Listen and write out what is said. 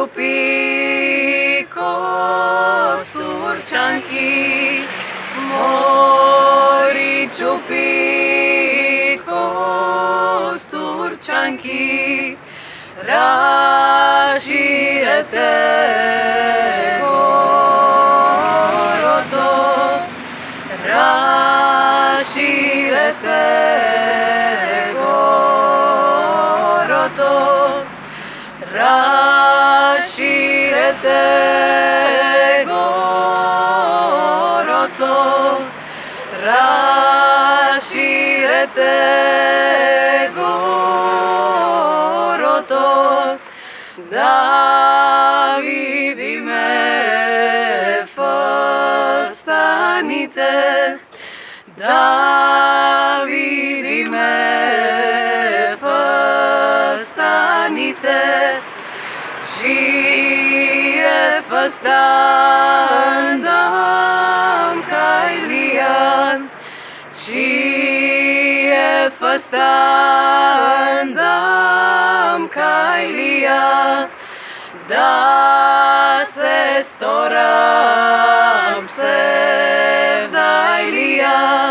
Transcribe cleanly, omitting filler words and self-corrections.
čupi kosturčanki, mori čupi kosturčanki, raširete goroto, raširete goroto, raširete goroto, raširete goroto, da vidime fastanite, da vidime fastanite, čije fastan dam kajlijan, čije fastan dam kajlijan, da se storam se vdajlijan.